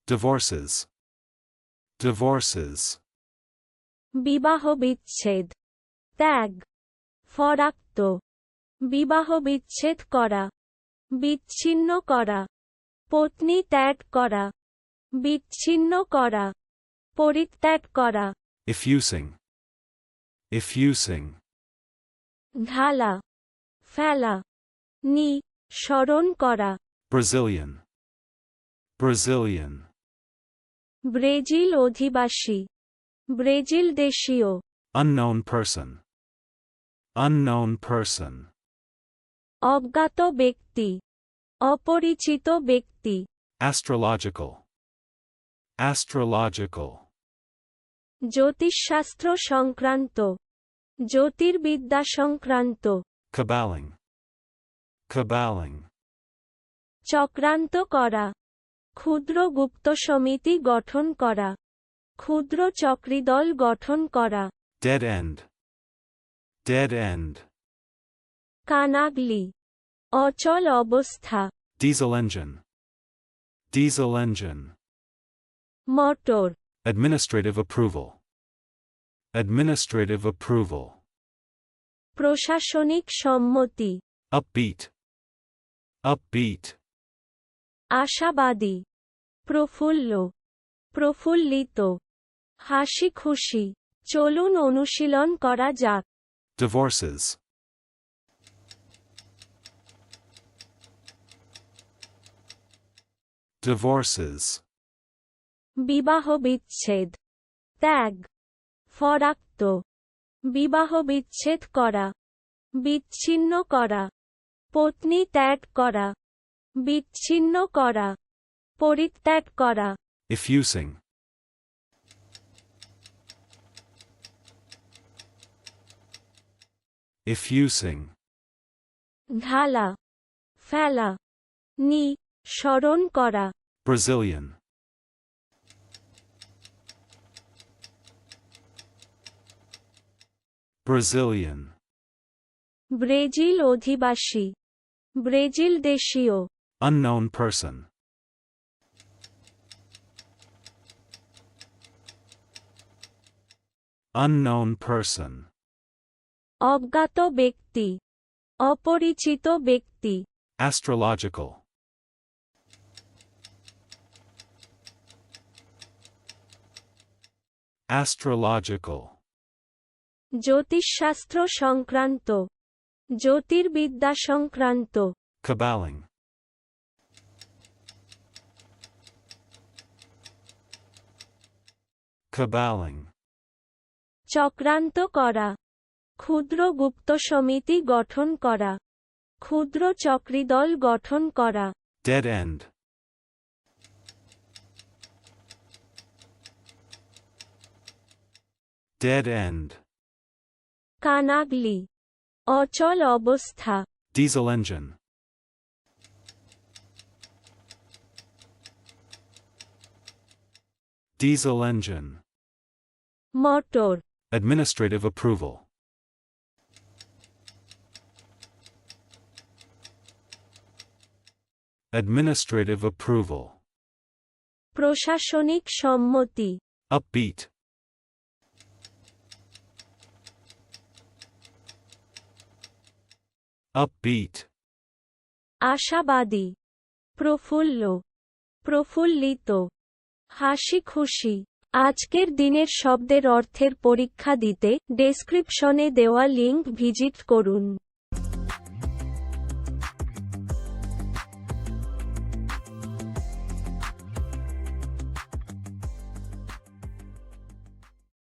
divorces, divorces, বিবাহ বিচ্ছেদ, ত্যাগ, ফরাক্ত, বিবাহ বিচ্ছেদ করা, বিচ্ছিন্ন করা, পত্নী ত্যাগ করা, বিচ্ছিন্ন করা, পরিত্যাগ করা, effusing, effusing, ঢালা, ফেলা, স্মরণ করা, Brazilian, Brazilian, ব্রাজিল অধিবাসী, ব্রাজিল দেশীয়, unknown person, unknown person, অজ্ঞাত ব্যক্তি, অপরিচিত ব্যক্তি, astrological, astrological, জ্যোতিষশাস্ত্র সংক্রান্ত, জ্যোতির্বিদ্যা সংক্রান্ত, caballing, caballing, চক্রান্ত করা, ক্ষুদ্র গুপ্ত সমিতি গঠন করা, ক্ষুদ্র চক্রীদল গঠন করা, dead end, dead end, কানাগলি, অচল অবস্থা, diesel engine, diesel engine, motor, administrative approval, administrative approval, প্রশাসনিক সম্মতি, upbeat, upbeat, আশাবাদী, প্রফুল্ল, প্রফুল্লিত, হাসি খুশি, চলুন অনুশীলন করা যাক, divorces, divorces, বিবাহ বিচ্ছেদ, ত্যাগ, ফরাক্ত, বিবাহ বিচ্ছেদ করা, বিচ্ছিন্ন করা, পত্নী ত্যাগ করা, বিচ্ছিন্ন করা, পরিত্যাগ করা, effusing, effusing, ঢালা, ফেলা, স্মরণ করা, Brazilian, Brazilian, ব্রাজিল অধিবাসী, ব্রাজিল দেশীয়, unknown person, unknown person, অজ্ঞাত ব্যক্তি, অপরিচিত ব্যক্তি, astrological, astrological, জ্যোতিষশাস্ত্র সংক্রান্ত, জ্যোতির্বিদ্যা সংক্রান্ত, caballing, caballing, চক্রান্ত করা, ক্ষুদ্র গুপ্ত সমিতি গঠন করা, ক্ষুদ্র চক্রীদল গঠন করা, dead end, dead end, কানাগলি, অচল অবস্থা, diesel engine, diesel engine, motor, administrative approval, administrative approval, প্রশাসনিক সম্মতি, upbeat, upbeat, আশাবাদী, প্রফুল্ল, প্রফুল্লিত, হাসি খুশি। আজকের দিনের শব্দের অর্থের পরীক্ষা দিতে ডেসক্রিপশনে দেওয়া লিংক ভিজিট করুন।